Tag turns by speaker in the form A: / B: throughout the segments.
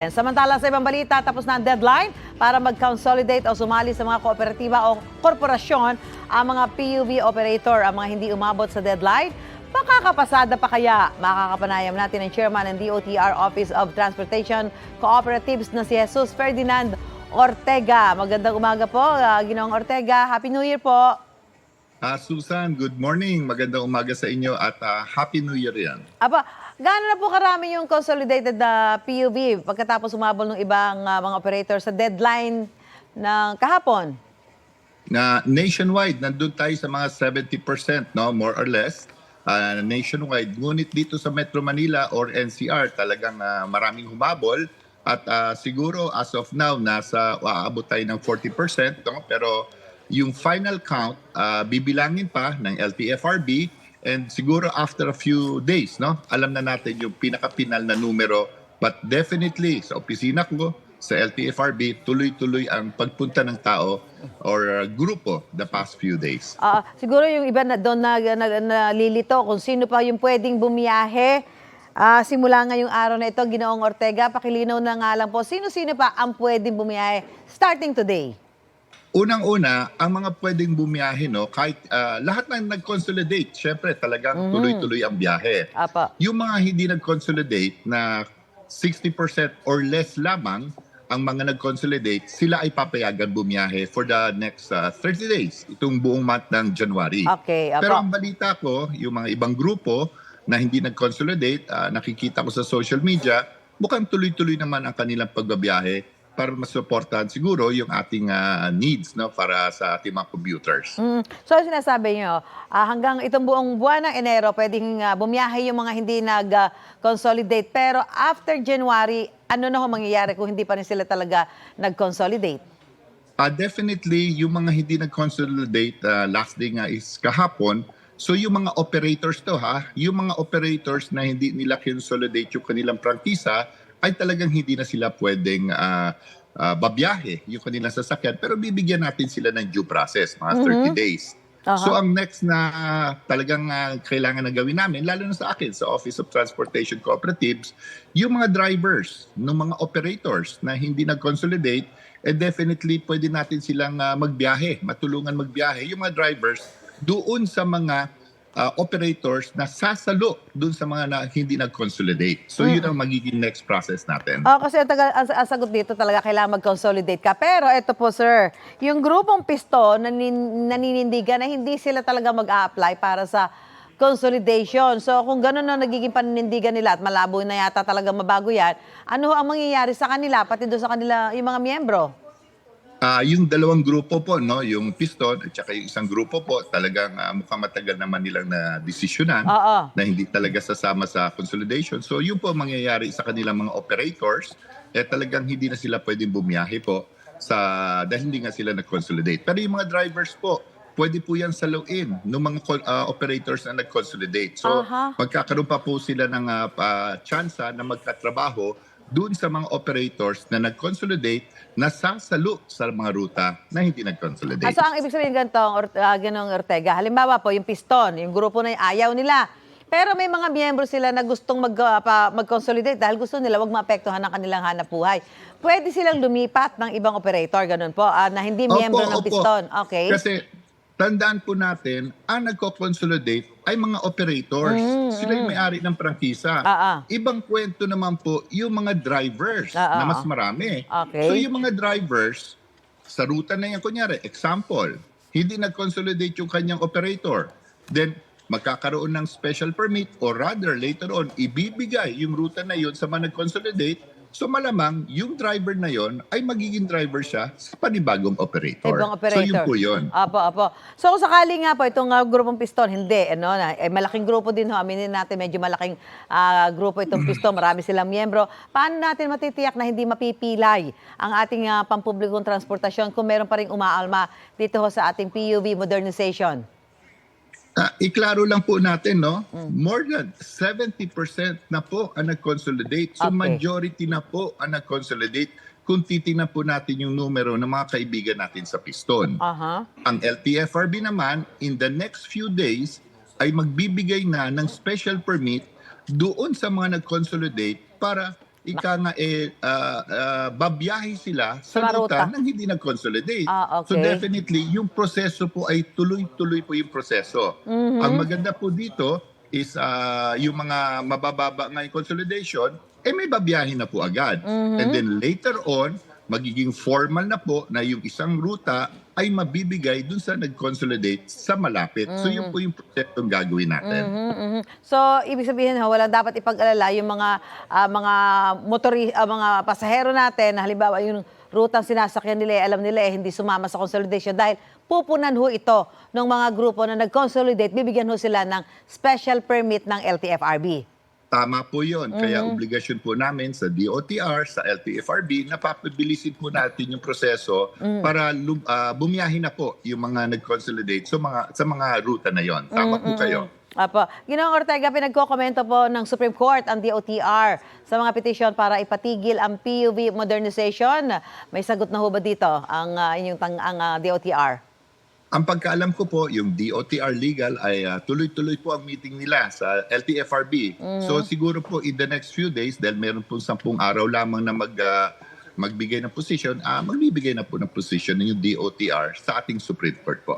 A: Samantala sa ibang balita, tapos na ang deadline para mag-consolidate o sumali sa mga kooperatiba o korporasyon ang mga PUV operator. Ang mga hindi umabot sa deadline, makakapasada pa kaya? Makakapanayam natin ang chairman ng DOTR Office of Transportation Cooperatives na si Jesus Ferdinand Ortega. Magandang umaga po, Ginoong Ortega. Happy New Year po.
B: Susan, good morning. Magandang umaga sa inyo at Happy New Year yan.
A: Aba, gaano na po karami yung consolidated na PUV pagkatapos umabol ng ibang mga operator sa deadline ng kahapon?
B: Nationwide, nandun tayo sa mga 70%, no? More or less. Nationwide. Ngunit dito sa Metro Manila or NCR, talagang maraming humabol. At siguro as of now, aabot tayo ng 40%. No? Pero yung final count, bibilangin pa ng LTFRB. And siguro after a few days, no, alam na natin yung pinaka-final na numero. But definitely, sa opisina ko, sa LTFRB, tuloy-tuloy ang pagpunta ng tao or grupo the past few days.
A: Siguro yung iba na doon nalilito kung sino pa yung pwedeng bumiyahe. Simula ngayong araw na ito, Ginoong Ortega, pakilinaw na nga lang po, sino-sino pa ang pwedeng bumiyahe starting today?
B: Unang-una, ang mga pwedeng bumiyahe, no, kahit lahat na nag-consolidate, syempre talagang tuloy-tuloy ang biyahe.
A: Apa.
B: Yung mga hindi nag-consolidate na 60% or less lamang ang mga nag-consolidate, sila ay papayagan bumiyahe for the next 30 days, itong buong month ng January.
A: Okay, apa.
B: Pero ang balita ko, yung mga ibang grupo na hindi nag-consolidate, nakikita ko sa social media, mukhang tuloy-tuloy naman ang kanilang pagbabiyahe para masuportahan siguro yung ating needs, no, para sa ating mga commuters.
A: So sinasabi nyo, hanggang itong buong buwan ng Enero, pwedeng bumiyahe yung mga hindi nag-consolidate. Pero after January, ano na ho mangyayari kung hindi pa rin sila talaga nag-consolidate?
B: Definitely, yung mga hindi nag-consolidate, last day nga is kahapon. So yung mga operators to, yung mga operators na hindi nila consolidate yung kanilang prangkisa, ay talagang hindi na sila pwedeng babiyahe yung kanilang sasakyan. Pero bibigyan natin sila ng due process, mga 30 days. So ang next na talagang kailangan na gawin namin, lalo na sa akin, sa Office of Transportation Cooperatives, yung mga drivers, ng mga operators na hindi nag-consolidate, definitely pwede natin silang magbiyahe, matulungan magbiyahe. Yung mga drivers doon sa mga operators na sasalo dun sa mga hindi nag-consolidate. So yun ang magiging next process natin.
A: Kasi ang sagot dito talaga kailangan mag-consolidate ka. Pero ito po sir, yung grupong pisto naninindigan na hindi sila talaga mag-a-apply para sa consolidation. So kung gano'n na nagiging paninindigan nila at malabo na yata talaga mabago yan, ano ang mangyayari sa kanila, pati doon sa kanila yung mga miyembro?
B: Yung dalawang grupo po, no, yung Piston at saka yung isang grupo po, talagang mukhang matagal naman nilang na desisyonan na hindi talaga sasama sa consolidation. So yun po mangyayari sa kanilang mga operators, talagang hindi na sila pwedeng bumiyahe po dahil hindi nga sila nag-consolidate. Pero yung mga drivers po, pwede po yan saluin ng mga operators na nag-consolidate. So magkakaroon pa po sila ng tsansa na magkatrabaho doon sa mga operators na nag-consolidate na sasalo sa mga ruta na hindi nag-consolidate.
A: So ang ibig sabihin Ginoong Ortega, halimbawa po yung Piston, yung grupo na yung ayaw nila, pero may mga miyembro sila na gustong mag-consolidate dahil gusto nila wag maapektuhan ang kanilang hanapbuhay. Pwede silang lumipat ng ibang operator, ganun po, na hindi miyembro ng Piston. Okay.
B: Kasi tandaan po natin, ang nagko-consolidate ay mga operators. Sila yung may-ari ng prangkisa. Ibang kwento naman po yung mga drivers na mas marami.
A: Okay.
B: So yung mga drivers, sa ruta na yan, kunyari, example, hindi nag-consolidate yung kanyang operator. Then, magkakaroon ng special permit or rather later on, ibibigay yung ruta na yun sa mga nag-consolidate. So malamang, yung driver na yon ay magiging driver siya sa panibagong operator.
A: Ibang operator.
B: So yun po yun.
A: Apo. So kung sakali nga po itong grupong Piston, hindi. Malaking grupo din ho. Aminin natin, medyo malaking grupo itong Piston. Marami silang miyembro. Paano natin matitiyak na hindi mapipilay ang ating pampublikong transportasyon kung meron pa rin umaalma dito ho sa ating PUV modernization?
B: Iklaro lang po natin, no? More than 70% na po ang nag-consolidate. So majority na po ang nag-consolidate kung titingnan po natin yung numero ng mga kaibigan natin sa Piston. Ang LTFRB naman, in the next few days, ay magbibigay na ng special permit doon sa mga nag-consolidate para ika nga babiyahe sila sa
A: Sa
B: ruta
A: ruta.
B: nang hindi nag-consolidate.
A: Ah,
B: So
A: okay.
B: definitely, yung proseso po ay tuloy-tuloy po yung proseso. Ang maganda po dito is yung mga mabababa nga yung consolidation, may babiyahe na po agad. And then later on, magiging formal na po na yung isang ruta ay mabibigay dun sa nag-consolidate sa malapit. So yun po yung prosesong gagawin natin.
A: So, ibig sabihin ho, walang dapat ipag-alala yung mga mga pasahero natin na halimbawa yung rutang sinasakyan nila, alam nila hindi sumama sa consolidation dahil pupunan ho ito ng mga grupo na nag-consolidate, bibigyan ho sila ng special permit ng LTFRB.
B: Tama po yun. Kaya obligasyon po namin sa DOTR, sa LTFRB, na papabilisin po natin yung proseso para bumiyahe na po yung mga nag-consolidate sa mga ruta na yon. Tama po kayo.
A: Apo. Ginoong Ortega, pinagkokomento po ng Supreme Court ang DOTR sa mga petisyon para ipatigil ang PUV modernization. May sagot na ho ba dito ang DOTR?
B: Ang pagkaalam ko po, yung DOTR legal ay tuloy-tuloy po ang meeting nila sa LTFRB. So siguro po in the next few days, dahil meron po 10 araw lamang na magbigay ng position, magbibigay na po ng position ng yung DOTR sa ating Supreme Court po.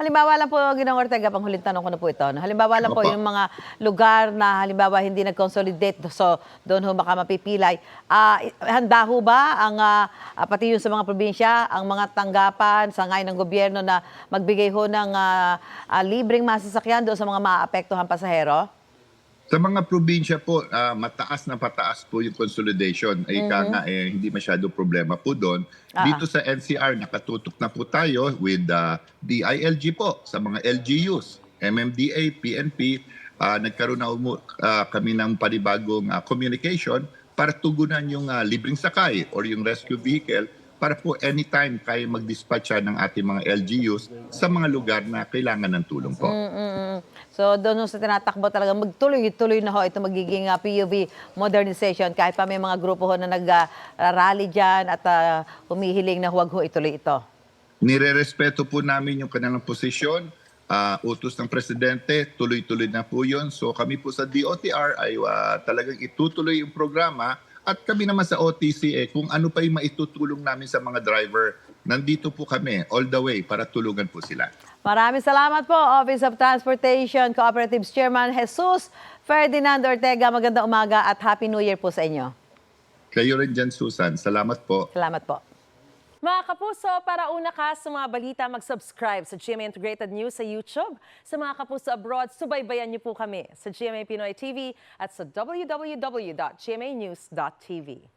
A: Halimbawa lang po, Ginoong Ortega, panghuling tanong ko na po ito. No? Halimbawa lang po
B: Opo.
A: yung mga lugar na halimbawa hindi nag-consolidate, so doon ho baka mapipilay. Handa ho ba ang pati yung sa mga probinsya, ang mga tanggapan sa ngayon ng gobyerno na magbigay ho ng libreng masasakyan doon sa mga maapektuhan pasahero?
B: Sa mga probinsya po, mataas na pataas po yung consolidation. Ay hindi masyado problema po doon. Dito sa NCR, nakatutok na po tayo with DILG po sa mga LGUs, MMDA, PNP. Nagkaroon na kami ng panibagong communication para tugunan yung libreng sakay or yung rescue vehicle para po anytime kaya mag-dispatch ng ating mga LGUs sa mga lugar na kailangan ng tulong po.
A: So doon sa tinatakbo talaga magtuloy-tuloy na ho ito magiging PUV modernization kahit pa may mga grupo ho na nag-rally dyan at humihiling na huwag ho ituloy ito.
B: Nirerespeto po namin yung kanilang posisyon. Utos ng Presidente, tuloy-tuloy na po yun. So kami po sa DOTR ay talagang itutuloy yung programa. At kami naman sa OTC, kung ano pa yung maitutulong namin sa mga driver, nandito po kami all the way para tulungan po sila.
A: Maraming salamat po, Office of Transportation Cooperatives Chairman Jesus Ferdinand Ortega. Magandang umaga at Happy New Year po sa inyo.
B: Kayo rin dyan, Susan. Salamat po.
A: Salamat po.
C: Mga kapuso, para una ka sa mga balita, mag-subscribe sa GMA Integrated News sa YouTube. Sa mga kapuso abroad, subaybayan niyo po kami sa GMA Pinoy TV at sa www.gmanews.tv.